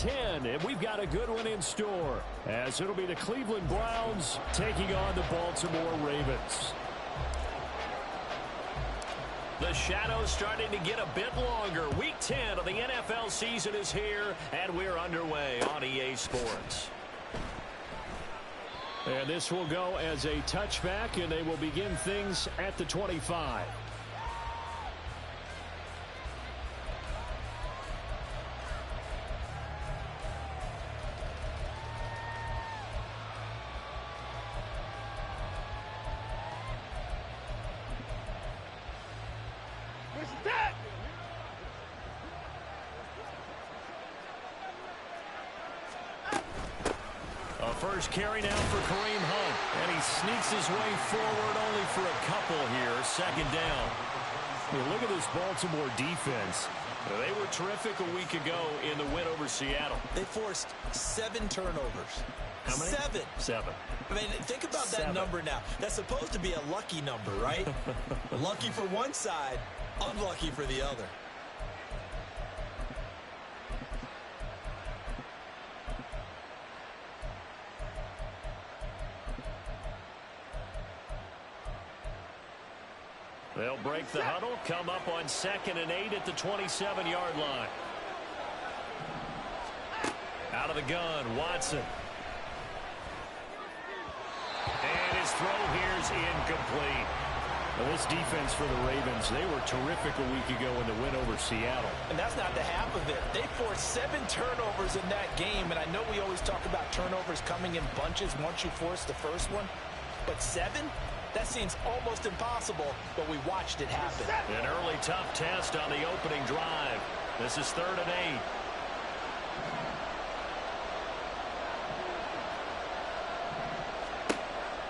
10, and we've got a good one in store, as it'll be the Cleveland Browns taking on the Baltimore Ravens. The shadow's starting to get a bit longer. Week 10 of the NFL season is here, and we're underway on EA Sports. And this will go as a touchback, and they will begin things at the 25. First carry now for Kareem Hunt, and he sneaks his way forward only for a couple here. Second down. Hey, look at this Baltimore defense. They were terrific a week ago in the win over Seattle. They forced 7 turnovers. How many? 7. I mean, think about that number now. That's supposed to be a lucky number, right? Lucky for one side, unlucky for the other. They'll break the huddle, come up on 2nd and 8 at the 27-yard line. Out of the gun, Watson. And his throw here's incomplete. Well, this defense for the Ravens, they were terrific a week ago in the win over Seattle. And that's not the half of it. They forced 7 turnovers in that game, and I know we always talk about turnovers coming in bunches once you force the first one, but 7? That seems almost impossible, but we watched it happen. An early tough test on the opening drive. This is 3rd and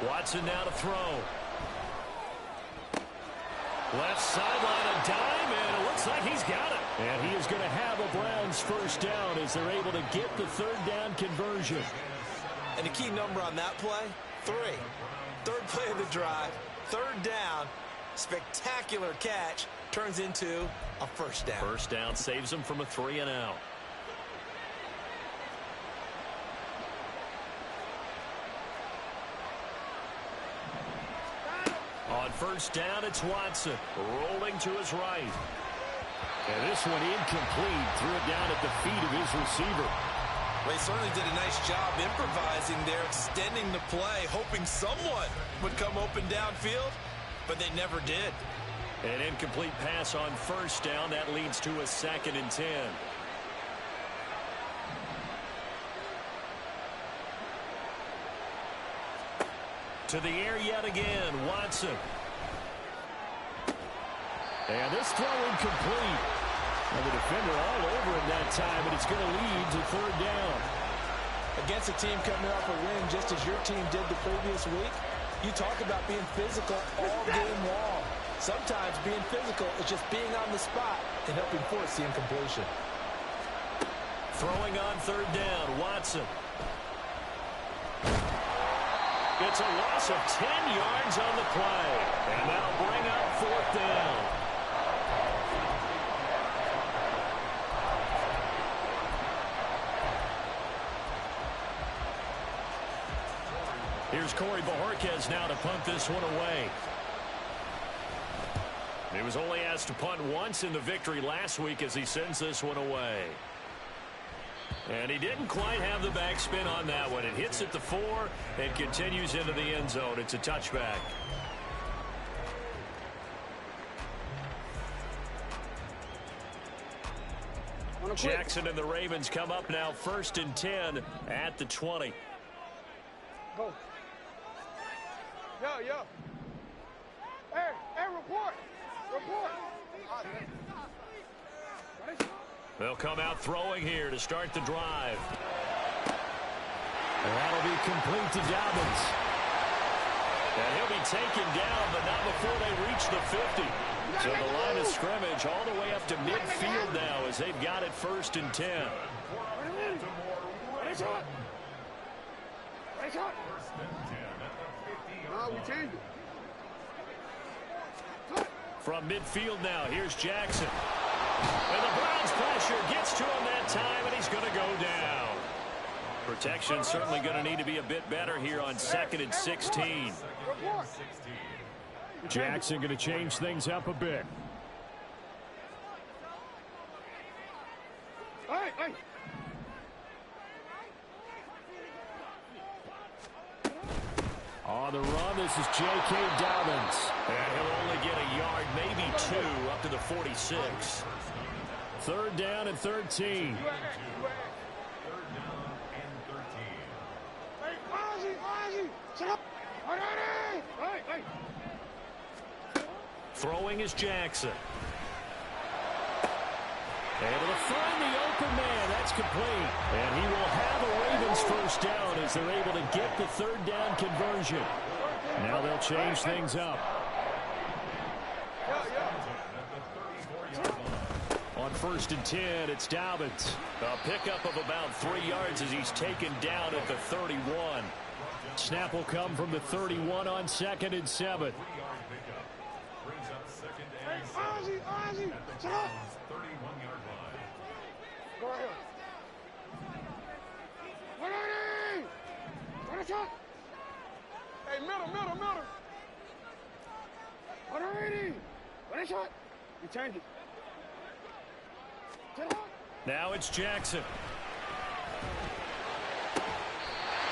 8. Watson now to throw. Left sideline, a dime, and it looks like he's got it. And he is going to have a Browns first down as they're able to get the 3rd down conversion. And the key number on that play, 3. 3rd play of the drive, 3rd down, spectacular catch, turns into a first down. First down saves them from a 3 and out. On first down, it's Watson, rolling to his right. And this one incomplete, threw it down at the feet of his receiver. Well, he certainly did a nice job improvising there, extending the play, hoping someone would come open downfield, but they never did. An incomplete pass on first down. That leads to a 2nd and 10. To the air yet again, Watson. And this throw incomplete. And the defender all over him that time, and it's going to lead to 3rd down. Against a team coming off a win just as your team did the previous week, you talk about being physical all game long. Sometimes being physical is just being on the spot and helping force the incompletion. Throwing on 3rd down, Watson. It's a loss of 10 yards on the play. And that'll bring up 4th down. Here's Corey Bojorquez now to punt this one away. He was only asked to punt once in the victory last week as he sends this one away. And he didn't quite have the backspin on that one. It hits at the 4 and continues into the end zone. It's a touchback. Jackson and the Ravens come up now 1st and 10 at the 20. Go. Yo. Hey, report. They'll come out throwing here to start the drive. And that'll be complete to Dobbins. And he'll be taken down, but not before they reach the 50. So the line of scrimmage all the way up to midfield now as they've got it 1st and 10. We changed it. From midfield now, here's Jackson. And the Browns pressure gets to him that time, and he's going to go down. Protection certainly going to need to be a bit better here on 2nd and 16. Jackson going to change things up a bit. Hey. On the run, this is J.K. Dobbins. And he'll only get a yard, maybe 2, up to the 46. 3rd down and 13. Throwing is Jackson. Able to find the open man. That's complete. And he will have a Ravens first down as they're able to get the 3rd down conversion. Now they'll change things up. On 1st and 10, it's Dobbins. A pickup of about 3 yards as he's taken down at the 31. Snap will come from the 31 on 2nd and 7. Ozzy, stop. Go right here. What a shot. Hey, middle. What a shot. You change it. Now it's Jackson.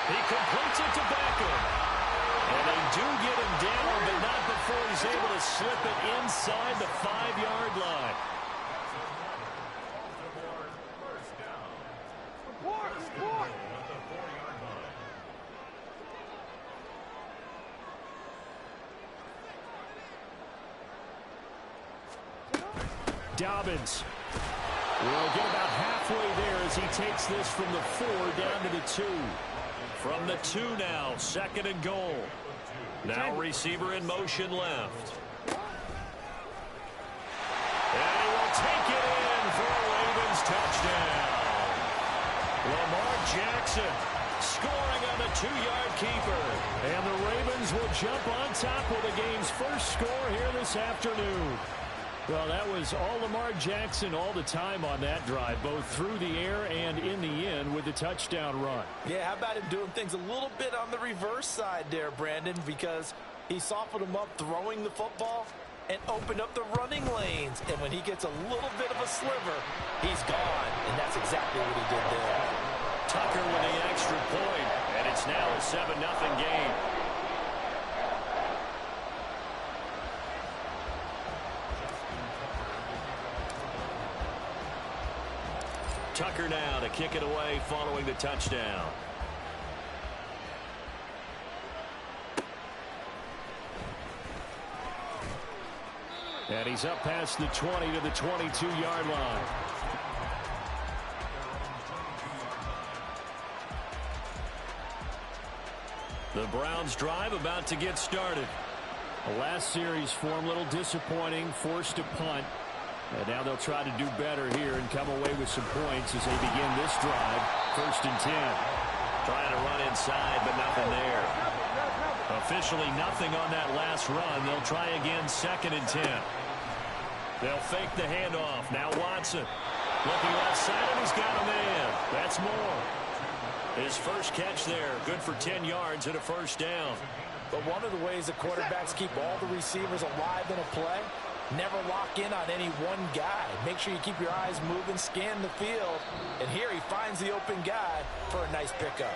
He completes it to Beckham. And they do get him down, but not before he's able to slip it inside the 5-yard line. Dobbins will get about halfway there as he takes this from the 4 down to the 2. From the 2 now, 2nd and goal. Now receiver in motion left. And he will take it in for a Ravens touchdown. Lamar Jackson scoring on the 2-yard keeper. And the Ravens will jump on top with the game's first score here this afternoon. Well, that was all Lamar Jackson all the time on that drive, both through the air and in the end with the touchdown run. Yeah, how about him doing things a little bit on the reverse side there, Brandon, because he softened him up throwing the football and opened up the running lanes. And when he gets a little bit of a sliver, he's gone. And that's exactly what he did there. Tucker with the extra point, and it's now a 7-0 game. Tucker now to kick it away following the touchdown. And he's up past the 20 to the 22-yard line. The Browns drive about to get started. The last series for him, a little disappointing, forced to punt. And now they'll try to do better here and come away with some points as they begin this drive. 1st and 10. Trying to run inside, but nothing there. Officially nothing on that last run. They'll try again 2nd and 10. They'll fake the handoff. Now Watson looking left side, and he's got a man. That's Moore. His first catch there. Good for 10 yards and a first down. But one of the ways the quarterbacks keep all the receivers alive in a play, never lock in on any one guy. Make sure you keep your eyes moving, scan the field. And here he finds the open guy for a nice pickup.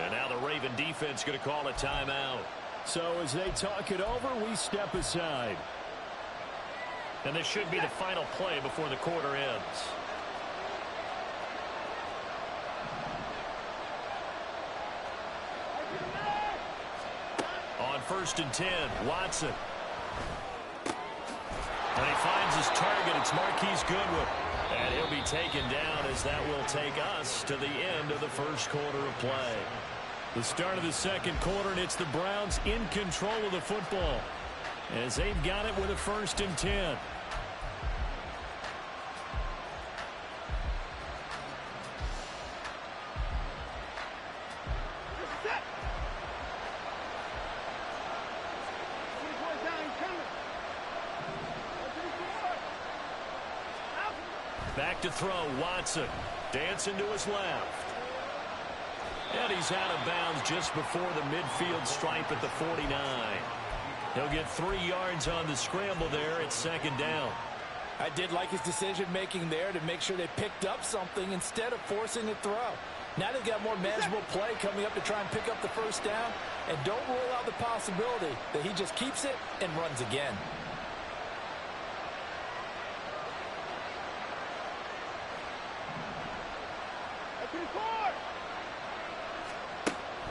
And now the Raven defense going to call a timeout. So as they talk it over, we step aside. And this should be the final play before the quarter ends. On 1st and 10, Watson. And he finds his target. It's Marquise Goodwin. And he'll be taken down as that will take us to the end of the first quarter of play. The start of the second quarter, and it's the Browns in control of the football as they've got it with a 1st and 10. Back to throw, Watson. Dancing to his left. And he's out of bounds just before the midfield stripe at the 49. He'll get 3 yards on the scramble there at second down. I did like his decision-making there to make sure they picked up something instead of forcing a throw. Now they've got more manageable play coming up to try and pick up the first down. And don't rule out the possibility that he just keeps it and runs again.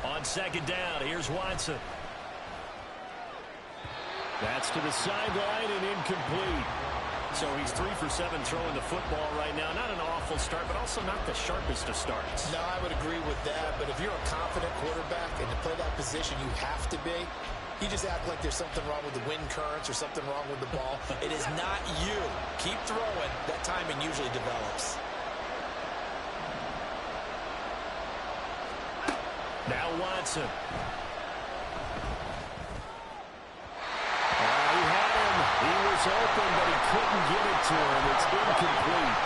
On second down, here's Watson. That's to the sideline and incomplete. So he's 3 for 7 throwing the football right now. Not an awful start, but also not the sharpest of starts. No, I would agree with that. But if you're a confident quarterback and to play that position, you have to be. You just act like there's something wrong with the wind currents or something wrong with the ball. It is not you. Keep throwing. That timing usually develops. Now Watson. He was open, but he couldn't get it to him. It's incomplete.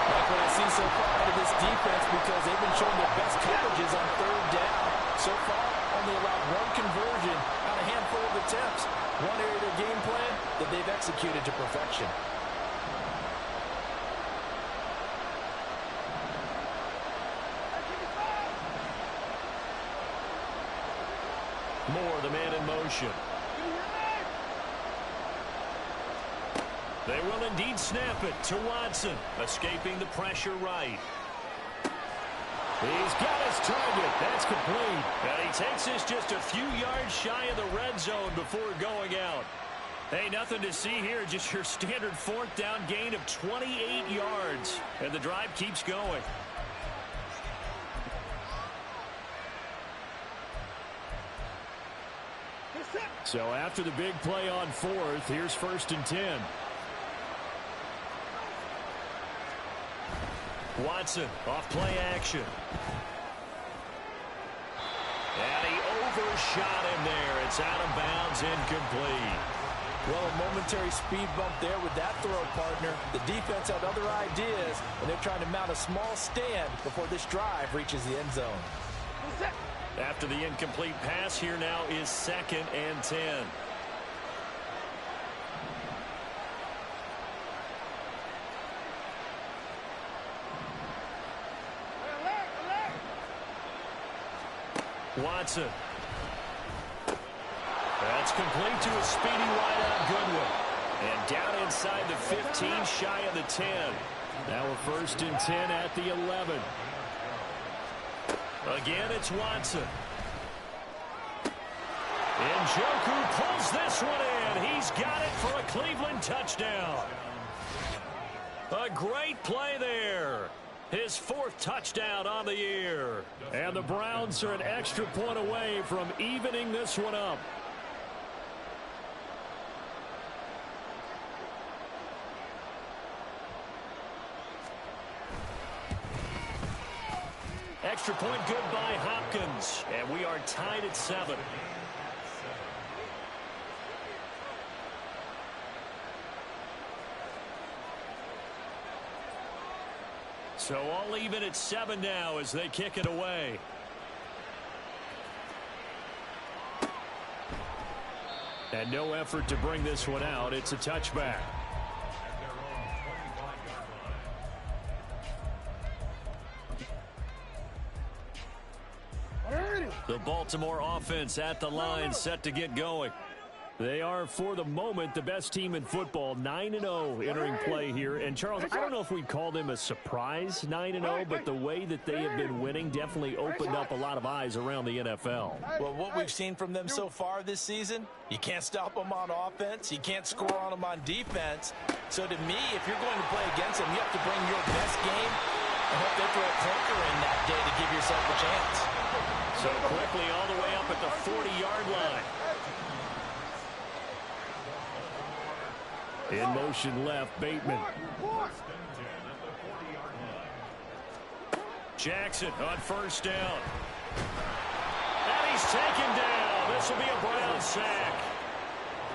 Like what I see so far out of this defense, because they've been showing their best coverages on third down. So far, only allowed 1 conversion on a handful of attempts. One area of their game plan that they've executed to perfection. Moore, the man in motion. They will indeed snap it to Watson, escaping the pressure right. He's got his target. That's complete. And he takes this just a few yards shy of the red zone before going out. Hey, nothing to see here, just your standard 4th down gain of 28 yards. And the drive keeps going. So after the big play on 4th, here's 1st and 10. Watson off play action. And he overshot him there. It's out of bounds, incomplete. Well, a momentary speed bump there with that throw, partner. The defense had other ideas, and they're trying to mount a small stand before this drive reaches the end zone. After the incomplete pass, here now is 2nd and 10. Watson. That's complete to a speedy wideout Goodwin. And down inside the 15, shy of the 10. Now a 1st and 10 at the 11. Again, it's Watson. Njoku pulls this one in. He's got it for a Cleveland touchdown. A great play there. His 4th touchdown on the year. And the Browns are an extra point away from evening this one up. Extra point good by Hopkins. And we are tied at 7. So all even at 7 now as they kick it away. And no effort to bring this one out. It's a touchback. The Baltimore offense at the line, set to get going. They are, for the moment, the best team in football, 9-0 entering play here. And, Charles, I don't know if we'd call them a surprise 9-0, but the way that they have been winning definitely opened up a lot of eyes around the NFL. Well, what we've seen from them so far this season, you can't stop them on offense. You can't score on them on defense. So, to me, if you're going to play against them, you have to bring your best game and hope they throw a clunker in that day to give yourself a chance. So quickly all the way up at the 40-yard line. In motion left, Bateman. Jackson on 1st down. And he's taken down. This will be a Brown sack.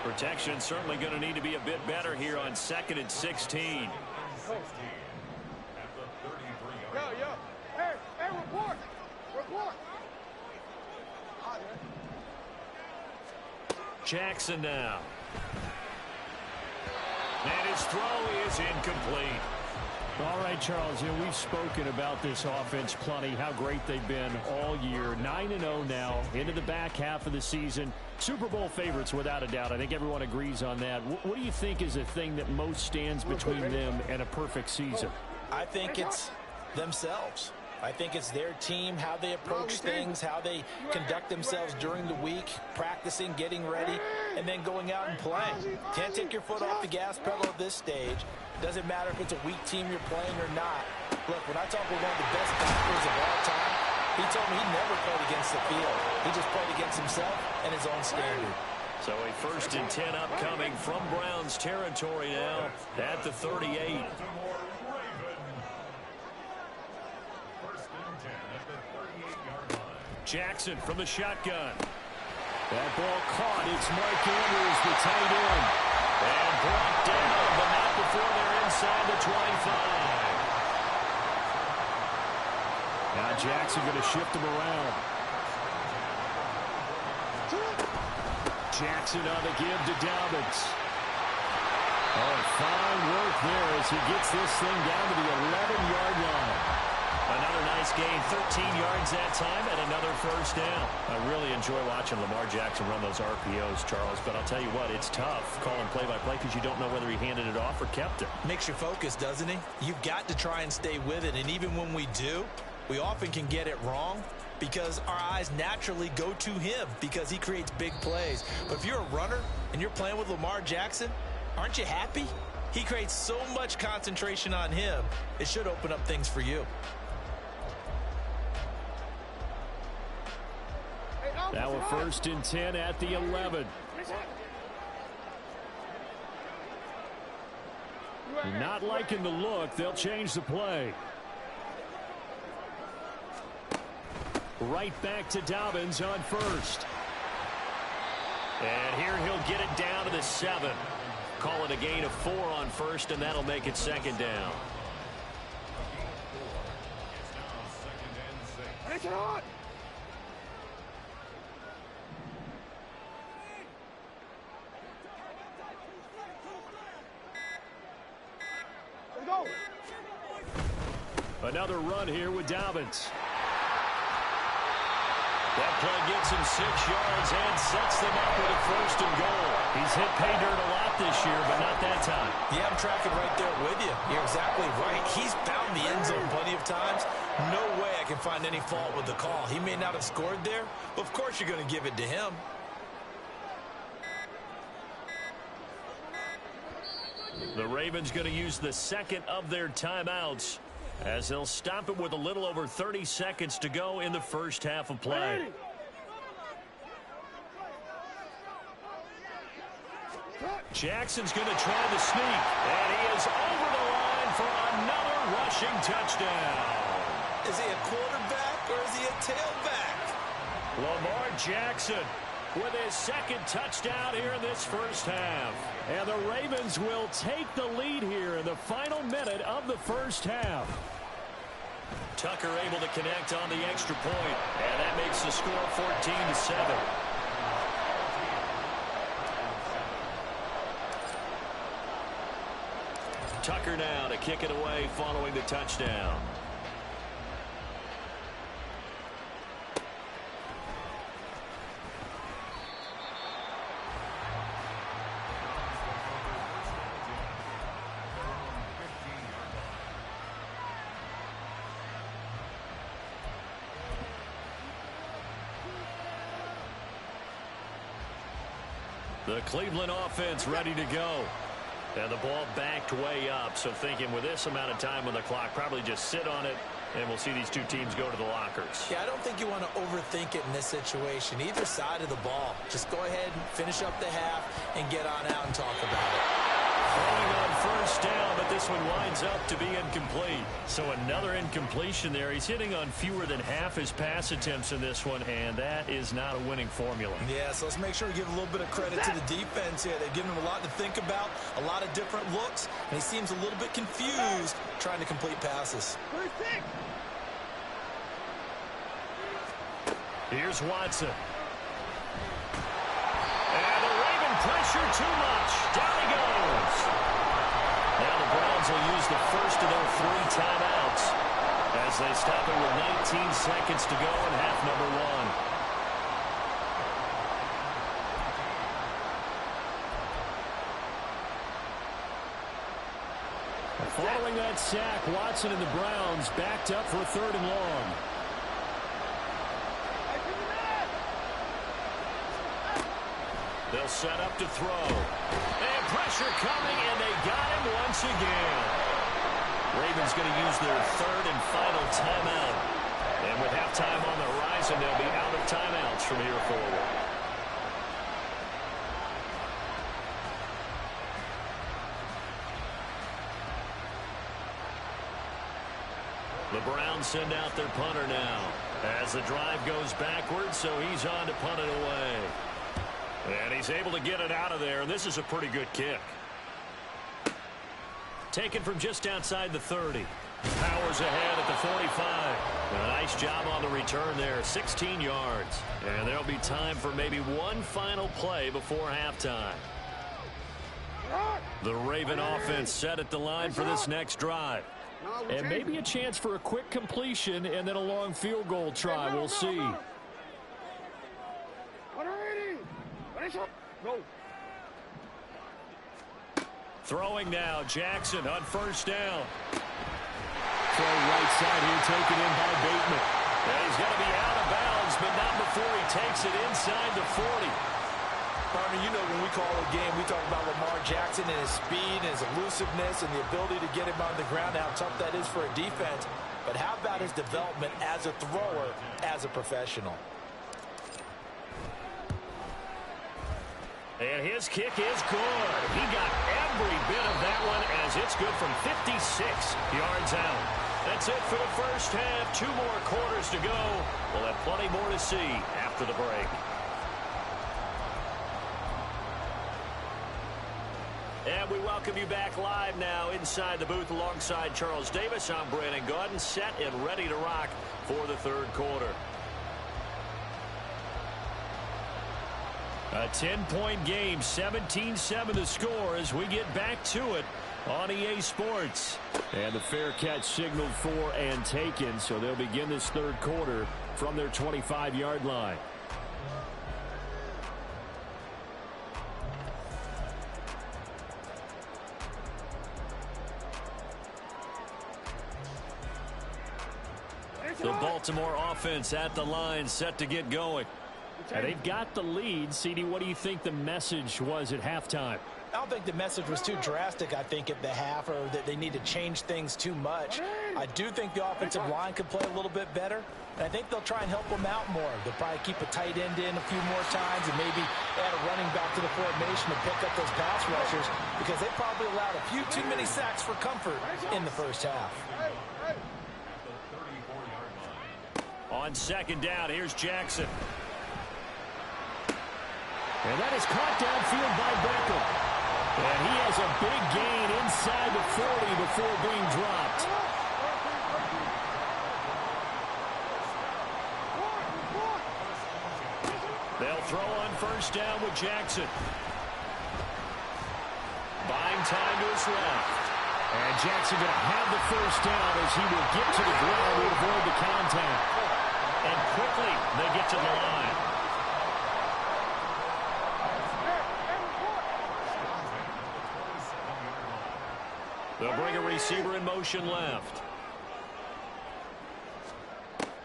Protection certainly going to need to be a bit better here on 2nd and 16. Yo, yo. Hey, report. Jackson now. And his throw is incomplete. All right, Charles, we've spoken about this offense plenty, how great they've been all year. 9-0 now, into the back half of the season. Super Bowl favorites, without a doubt. I think everyone agrees on that. What do you think is the thing that most stands between them and a perfect season? I think it's themselves. I think it's their team, how they approach things, how they conduct themselves during the week, practicing, getting ready, and then going out and playing. Can't take your foot off the gas pedal at this stage. Doesn't matter if it's a weak team you're playing or not. Look, when I talk with one of the best backers of all time, he told me he never played against the field. He just played against himself and his own standard. So a 1st and 10 upcoming from Browns territory now at the 38. Jackson from the shotgun. That ball caught. It's Mark Andrews, the tight end. And brought down, but not before they're inside the 25. Now Jackson going to shift him around. Jackson on the give to Dobbins. Oh, fine work there as he gets this thing down to the 11-yard line. Another nice gain, 13 yards that time, and another first down. I really enjoy watching Lamar Jackson run those RPOs, Charles, but I'll tell you what, it's tough calling play-by-play because you don't know whether he handed it off or kept it. Makes you focus, doesn't he? You've got to try and stay with it, and even when we do, we often can get it wrong because our eyes naturally go to him because he creates big plays. But if you're a runner and you're playing with Lamar Jackson, aren't you happy? He creates so much concentration on him, it should open up things for you. Now a 1st and 10 at the 11. Not liking the look. They'll change the play. Right back to Dobbins on 1st. And here he'll get it down to the 7. Call it a gain of 4 on 1st, and that'll make it 2nd down. Another run here with Dobbins. That play gets him 6 yards and sets them up with a 1st and goal. He's hit pay dirt a lot this year, but not that time. Yeah, I'm tracking right there with you. You're exactly right. He's found the end zone plenty of times. No way I can find any fault with the call. He may not have scored there, but of course you're going to give it to him. The Ravens going to use the 2nd of their timeouts as they'll stop it with a little over 30 seconds to go in the first half of play. Jackson's going to try the sneak, and he is over the line for another rushing touchdown. Is he a quarterback or is he a tailback? Lamar Jackson with his 2nd touchdown here in this first half. And the Ravens will take the lead here in the final minute of the first half. Tucker able to connect on the extra point, and that makes the score 14-7. Tucker now to kick it away following the touchdown. The Cleveland offense ready to go. And the ball backed way up, so thinking with this amount of time on the clock, probably just sit on it, and we'll see these two teams go to the lockers. Yeah, I don't think you want to overthink it in this situation. Either side of the ball. Just go ahead and finish up the half and get on out and talk about it. Throwing on 1st down, but this one winds up to be incomplete. So another incompletion there. He's hitting on fewer than half his pass attempts in this one, and that is not a winning formula. Yeah, so let's make sure we give a little bit of credit to the defense here. They've given him a lot to think about, a lot of different looks, and he seems a little bit confused trying to complete passes. Here's Watson. And the pressure too much. Down he goes. Now the Browns will use the first of their 3 timeouts as they stop it with 19 seconds to go in half number 1. Following that sack, Watson and the Browns backed up for 3rd and long. They'll set up to throw. And pressure coming, and they got him once again. Ravens going to use their 3rd and final timeout. And with halftime on the horizon, they'll be out of timeouts from here forward. The Browns send out their punter now as the drive goes backwards, so he's on to punt it away. And he's able to get it out of there, and this is a pretty good kick. Taken from just outside the 30. Powers ahead at the 45. A nice job on the return there, 16 yards. And there'll be time for maybe one final play before halftime. The Raven offense set at the line for this next drive. And maybe a chance for a quick completion and then a long field goal try. We'll see. Throwing now, Jackson on 1st down. Throw right side here, taken in by Bateman. And he's going to be out of bounds, but not before he takes it inside the 40. Partner, you know when we call a game, we talk about Lamar Jackson and his speed and his elusiveness and the ability to get him on the ground, how tough that is for a defense. But how about his development as a thrower, as a professional? And his kick is good. He got every bit of that one as it's good from 56 yards out. That's it for the first half. 2 more quarters to go. We'll have plenty more to see after the break. And we welcome you back live now inside the booth alongside Charles Davis. I'm Brandon Gaudin, set and ready to rock for the 3rd quarter. A 10-point game, 17-7 the score as we get back to it on EA Sports. And the fair catch signaled for and taken, so they'll begin this 3rd quarter from their 25-yard line. The Baltimore offense at the line, set to get going. And they've got the lead. CD, what do you think the message was at halftime? I don't think the message was too drastic, I think, at the half, or that they need to change things too much. I do think the offensive line could play a little bit better, and I think they'll try and help them out more. They'll probably keep a tight end in a few more times and maybe add a running back to the formation to pick up those pass rushers, because they probably allowed a few too many sacks for comfort in the first half. On 2nd down, here's Jackson. And that is caught downfield by Beckham. And he has a big gain inside the 40 before being dropped. They'll throw on 1st down with Jackson. Buying time to his left. And Jackson going to have the 1st down as he will get to the ground to avoid the contact. And quickly they get to the line. They'll bring a receiver in motion left.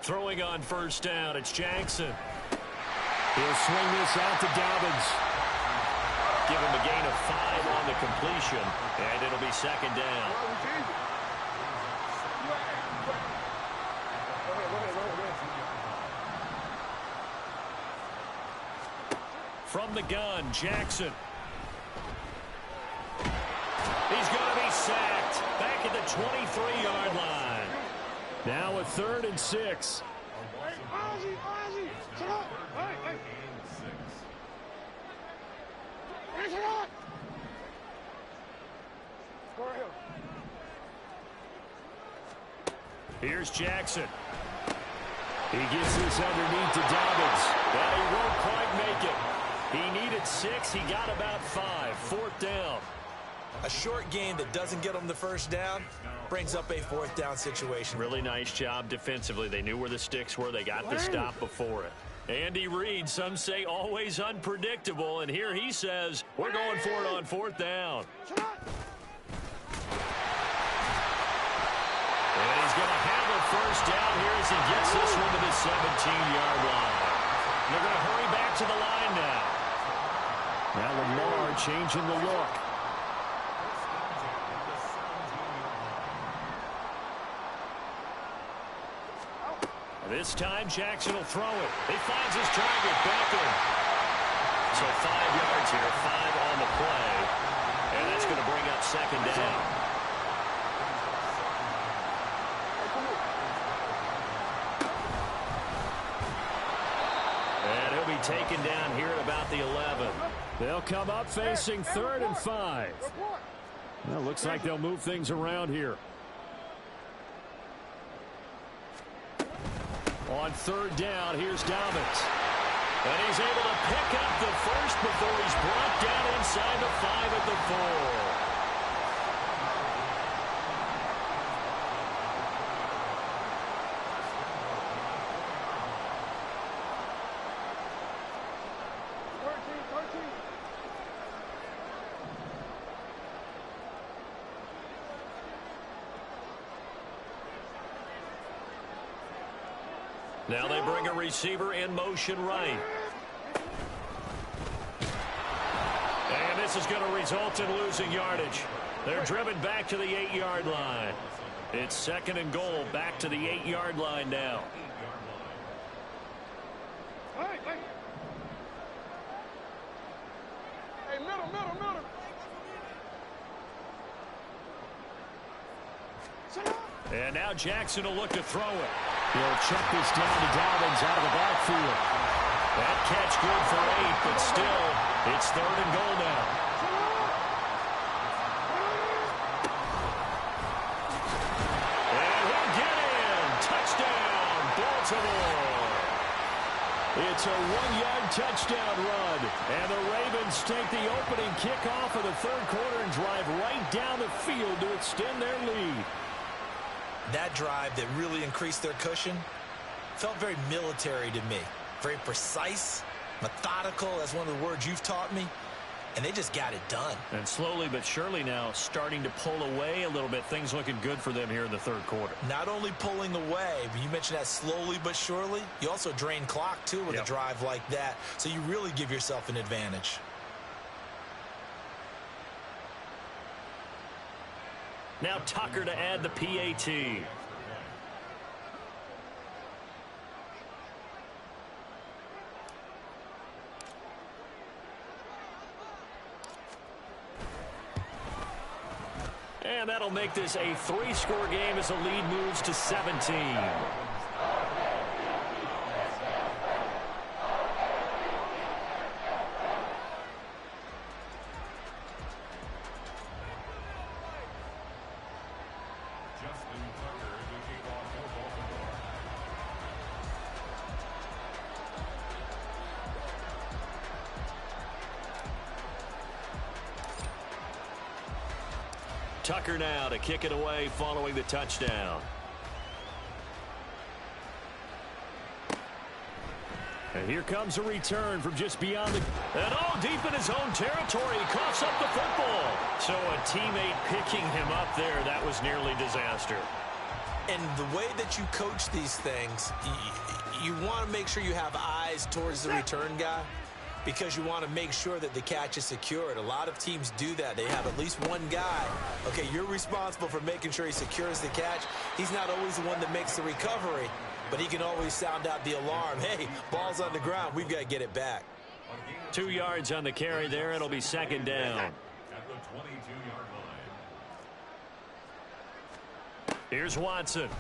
Throwing on 1st down, it's Jackson. He'll swing this out to Dobbins. Give him a gain of 5 on the completion, and it'll be 2nd down. From the gun, Jackson. He's going to be sacked back at the 23-yard line. Now a 3rd and 6. Here's Jackson. He gets this underneath to Dobbins. But he won't quite make it. He needed 6. He got about 5. Fourth down. A short game that doesn't get them the first down brings up a fourth down situation. Really nice job defensively. They knew where the sticks were. They got the stop before it. Andy Reid, some say always unpredictable, and here he says, we're going for it on fourth down. And he's going to have a first down here as he gets this one to the 17-yard line. They're going to hurry back to the line now. Now Lamar changing the look. This time Jackson will throw it. He finds his target, Beckham. So 5 yards here, 5 on the play. And that's going to bring up second down. And he'll be taken down here at about the 11. They'll come up facing 3rd and 5. Well, looks like they'll move things around here. On 3rd down, here's Dobbins. And he's able to pick up the first before he's brought down inside the 5 at the 4. Now they bring a receiver in motion right. And this is going to result in losing yardage. They're driven back to the 8-yard line. It's 2nd and goal, back to the 8-yard line now. Hey, middle. And now Jackson will look to throw it. He'll check this down to Dobbins out of the backfield. That catch good for 8, but still, it's 3rd and goal now. And he'll get in. Touchdown, Baltimore. It's a 1-yard touchdown run. And the Ravens take the opening kickoff of the 3rd quarter and drive right down the field to extend their lead. That drive that really increased their cushion felt very military to me. Very precise, methodical, that's one of the words you've taught me. And they just got it done. And slowly but surely now starting to pull away a little bit. Things looking good for them here in the 3rd quarter. Not only pulling away, but you mentioned that slowly but surely. You also drain clock, too, with a drive like that. So you really give yourself an advantage. Now Tucker to add the PAT. And that'll make this a 3-score game as the lead moves to 17. Tucker now to kick it away following the touchdown. And here comes a return from just beyond the... And deep in his own territory, he coughs up the football. So a teammate picking him up there, that was nearly disaster. And the way that you coach these things, you want to make sure you have eyes towards the return guy, because you want to make sure that the catch is secured. A lot of teams do that. They have at least one guy. Okay, you're responsible for making sure he secures the catch. He's not always the one that makes the recovery, but he can always sound out the alarm. Hey, ball's on the ground. We've got to get it back. 2 yards on the carry there. It'll be 2nd down. At the 22-yard line. Here's Watson.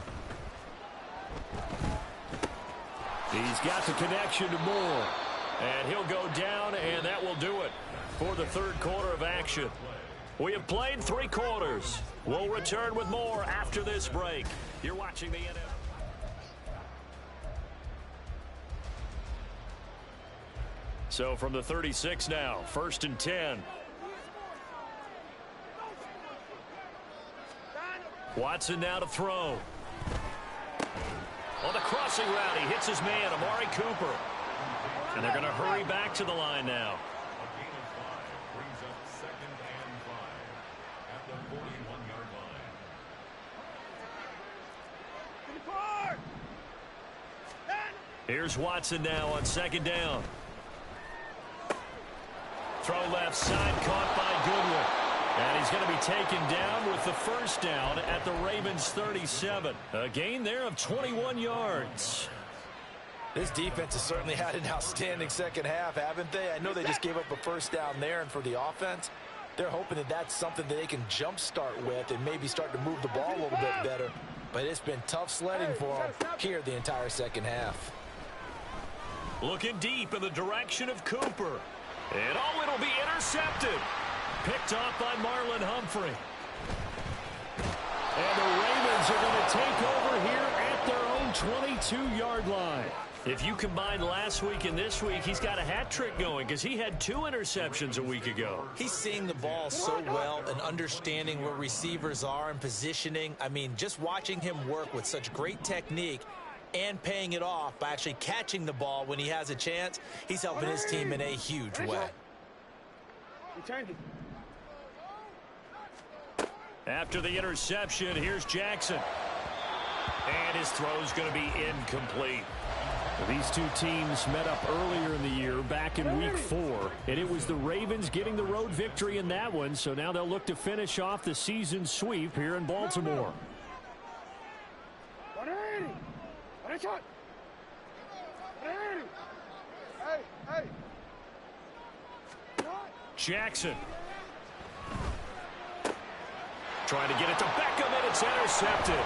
He's got the connection to Moore. And he'll go down, and that will do it for the 3rd quarter of action. We have played 3 quarters. We'll return with more after this break. You're watching the NFL. So from the 36 now, 1st and 10. Watson now to throw. On the crossing route, he hits his man, Amari Cooper. And they're going to hurry back to the line now. A gain of 5 brings up 2nd and 5 at the 41-yard line. Here's Watson now on 2nd down. Throw left side, caught by Goodwin. And he's going to be taken down with the 1st down at the Ravens 37. A gain there of 21 yards. This defense has certainly had an outstanding second half, haven't they? I know they just gave up a 1st down there, and for the offense, they're hoping that that's something that they can jumpstart with and maybe start to move the ball a little bit better. But it's been tough sledding for them here the entire second half. Looking deep in the direction of Cooper. And oh, it'll be intercepted. Picked off by Marlon Humphrey. And the Ravens are going to take over here at their own 22-yard line. If you combine last week and this week, he's got a hat trick going because he had 2 interceptions a week ago. He's seeing the ball so well and understanding where receivers are and positioning. I mean, just watching him work with such great technique and paying it off by actually catching the ball when he has a chance, he's helping his team in a huge way. After the interception, here's Jackson. And his throw's going to be incomplete. These two teams met up earlier in the year, back in week 4, and it was the Ravens getting the road victory in that one, so now they'll look to finish off the season sweep here in Baltimore. Jackson. Trying to get it to Beckham, and it's intercepted.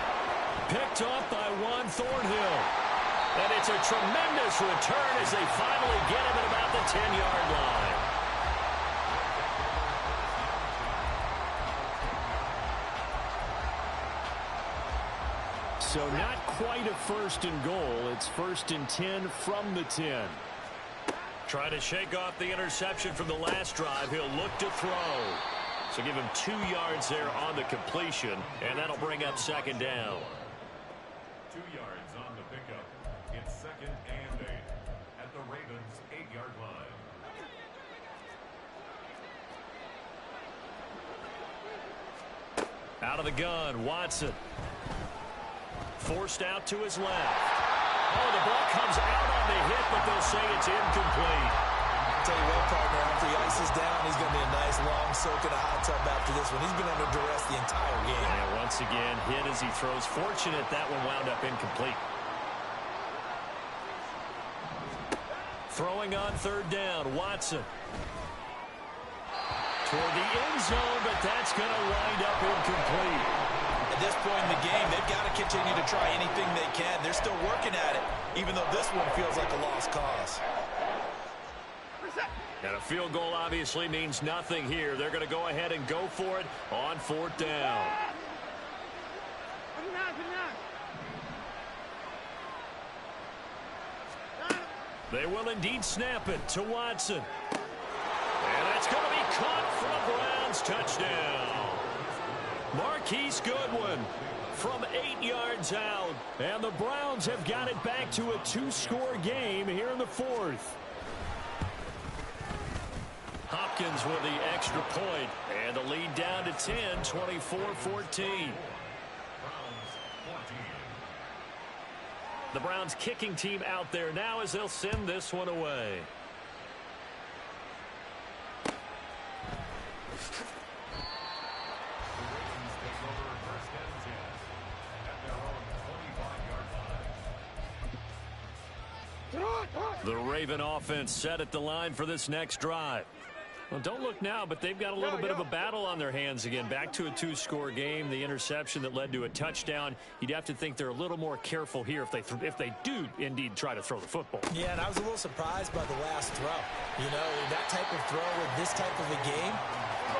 Picked off by Juan Thornhill. And it's a tremendous return as they finally get him at about the 10-yard line. So not quite a 1st and goal. It's 1st and 10 from the 10. Trying to shake off the interception from the last drive. He'll look to throw. So give him 2 yards there on the completion, and that'll bring up 2nd down. 2 yards on the pickup. It's 2nd and 8 at the Ravens' 8-yard line. Out of the gun, Watson. Forced out to his left. Oh, the ball comes out on the hit, but they'll say it's incomplete. Tell you what, partner, after he ices down, he's going to be a nice long soak in a hot tub after this one. He's been under duress the entire game. And once again, hit as he throws. Fortunate that one wound up incomplete. Throwing on 3rd down, Watson. Toward the end zone, but that's going to wind up incomplete. At this point in the game, they've got to continue to try anything they can. They're still working at it, even though this one feels like a lost cause. And a field goal obviously means nothing here. They're going to go ahead and go for it on 4th down. They will indeed snap it to Watson. And that's going to be caught for a Browns touchdown. Marquise Goodwin from 8 yards out. And the Browns have got it back to a 2-score game here in the 4th. Hopkins with the extra point, and the lead down to 10, 24-14. The Browns kicking team out there now as they'll send this one away. The Raven offense set at the line for this next drive. Well, don't look now, but they've got a little bit of a battle on their hands again. Back to a 2-score game. The interception that led to a touchdown. You'd have to think they're a little more careful here if they do indeed try to throw the football. Yeah, and I was a little surprised by the last throw. You know, that type of throw in this type of a game,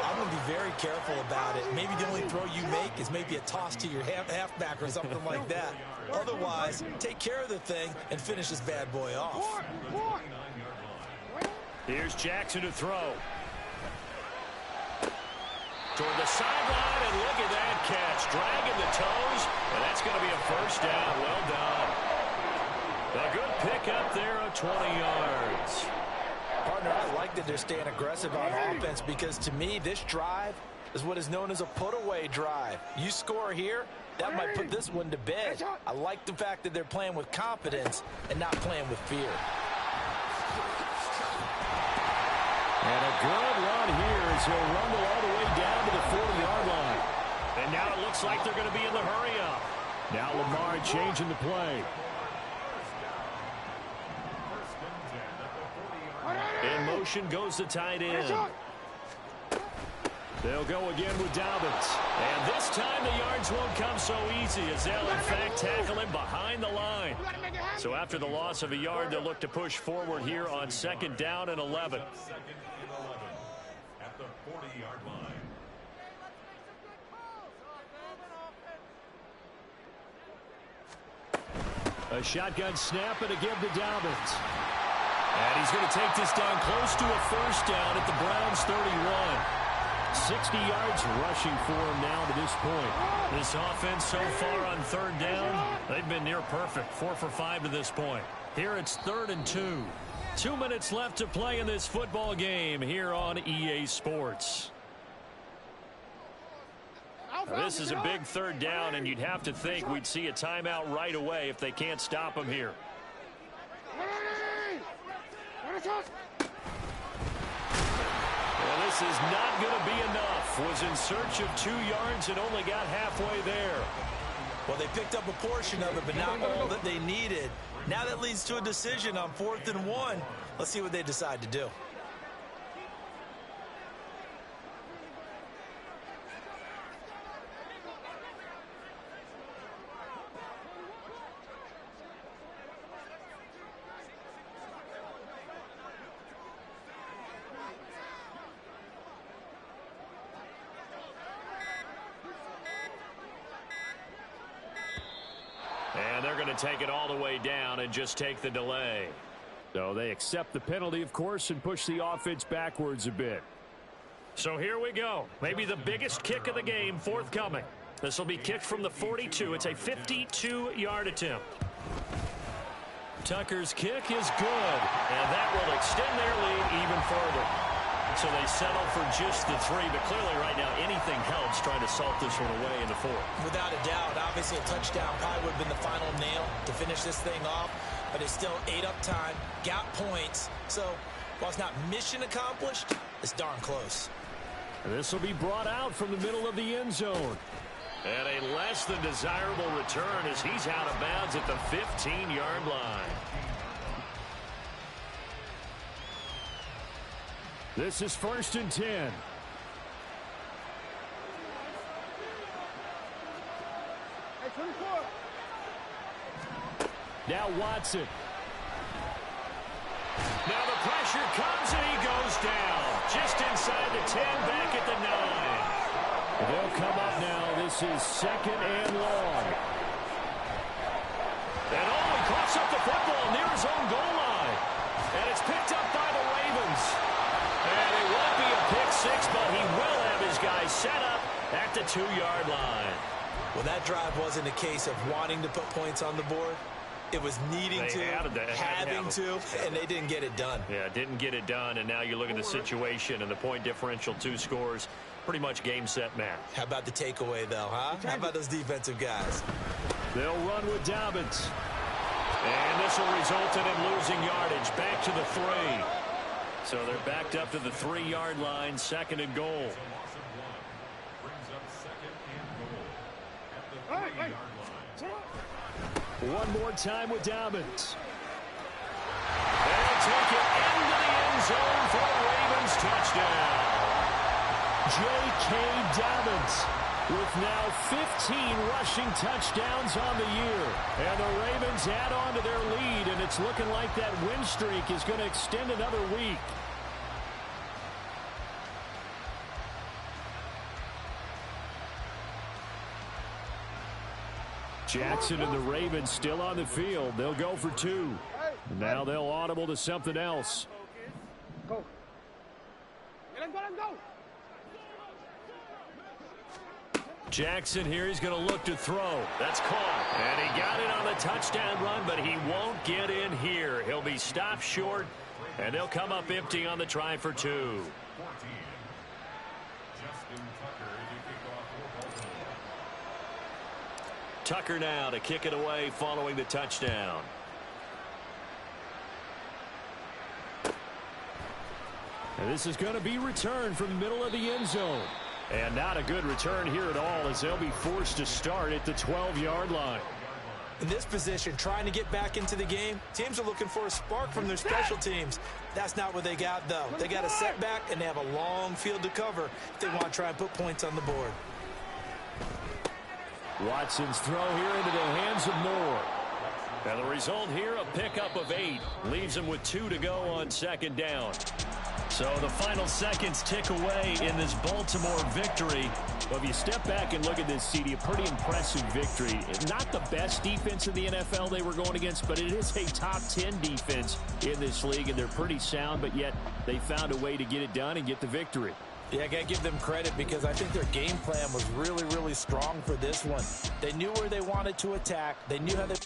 I'm going to be very careful about it. Maybe the only throw you make is maybe a toss to your halfback or something like that. Otherwise, take care of the thing and finish this bad boy off. Here's Jackson to throw. Toward the sideline, and look at that catch. Dragging the toes, and that's going to be a first down. Well done. A good pickup there of 20 yards. Partner, I like that they're staying aggressive on offense because, to me, this drive is what is known as a put-away drive. You score here, that might put this one to bed. I like the fact that they're playing with confidence and not playing with fear. And a good run here as he'll rumble all the way down to the 40-yard line. And now it looks like they're going to be in the hurry-up. Now Lamar changing the play. In motion goes the tight end. They'll go again with Dobbins. And this time the yards won't come so easy as they'll in fact tackle him behind the line. So after the loss of a yard, they'll look to push forward here on 2nd down and 11. At the 40-yard line. A shotgun snap and a give to Dobbins. And he's going to take this down close to a first down at the Browns' 31. 60 yards rushing for him now to this point. This offense so far on 3rd down, they've been near perfect. 4 for 5 to this point. Here it's 3rd and 2. 2 minutes left to play in this football game here on EA Sports. This is a big 3rd down, and you'd have to think we'd see a timeout right away if they can't stop him here. Well, this is not going to be enough. Was in search of 2 yards and only got halfway there. Well, they picked up a portion of it, but not all that they needed. Now that leads to a decision on 4th and 1. Let's see what they decide to do. And they're going to take it all the way down and just take the delay. So they accept the penalty, of course, and push the offense backwards a bit. So here we go. Maybe the biggest kick of the game forthcoming. This will be kicked from the 42. It's a 52-yard attempt. Tucker's kick is good, and that will extend their lead even further. So they settle for just the 3, but clearly right now anything helps trying to salt this one away in the 4th. Without a doubt, obviously a touchdown probably would have been the final nail to finish this thing off, but it's still ate up time, got points. So while it's not mission accomplished, it's darn close. This will be brought out from the middle of the end zone. And a less than desirable return as he's out of bounds at the 15-yard line. This is 1st and 10. Now Watson. Now the pressure comes and he goes down. Just inside the 10, back at the 9. They'll come up now. This is 2nd and long. And he coughs up the football near his own goal line. And it's picked up by the Ravens. And it won't be a pick 6, but he will have his guys set up at the 2-yard line. Well, that drive wasn't a case of wanting to put points on the board. It was needing to, having to, and they didn't get it done. Yeah, didn't get it done, and now you look at the situation and the point differential, 2 scores, pretty much game, set, match. How about the takeaway, though, huh? How about those defensive guys? They'll run with Dobbins. And this will result in him losing yardage back to the 3. So they're backed up to the 3-yard line, 2nd and goal. One more time with Dobbins. They'll take it into the end zone for the Ravens touchdown. J.K. Dobbins with now 15 rushing touchdowns on the year. And the Ravens add on to their lead, and it's looking like that win streak is going to extend another week. Jackson and the Ravens still on the field. They'll go for 2. Now they'll audible to something else. Go. Let's go, let's go. Jackson here, he's going to look to throw. That's caught. And he got it on the touchdown run, but he won't get in here. He'll be stopped short, and they'll come up empty on the try for 2. Tucker now to kick it away following the touchdown. And this is going to be returned from the middle of the end zone. And not a good return here at all, as they'll be forced to start at the 12-yard line. In this position, trying to get back into the game, teams are looking for a spark from their special teams. That's not what they got, though. They got a setback, and they have a long field to cover if they want to try and put points on the board. Watson's throw here into the hands of Moore. And the result here, a pickup of 8. Leaves them with 2 to go on second down. So the final seconds tick away in this Baltimore victory. Well, if you step back and look at this, CD, a pretty impressive victory. Not the best defense in the NFL they were going against, but it is a top 10 defense in this league, and they're pretty sound, but yet they found a way to get it done and get the victory. Yeah, I got to give them credit because I think their game plan was really, really strong for this one. They knew where they wanted to attack. They knew how they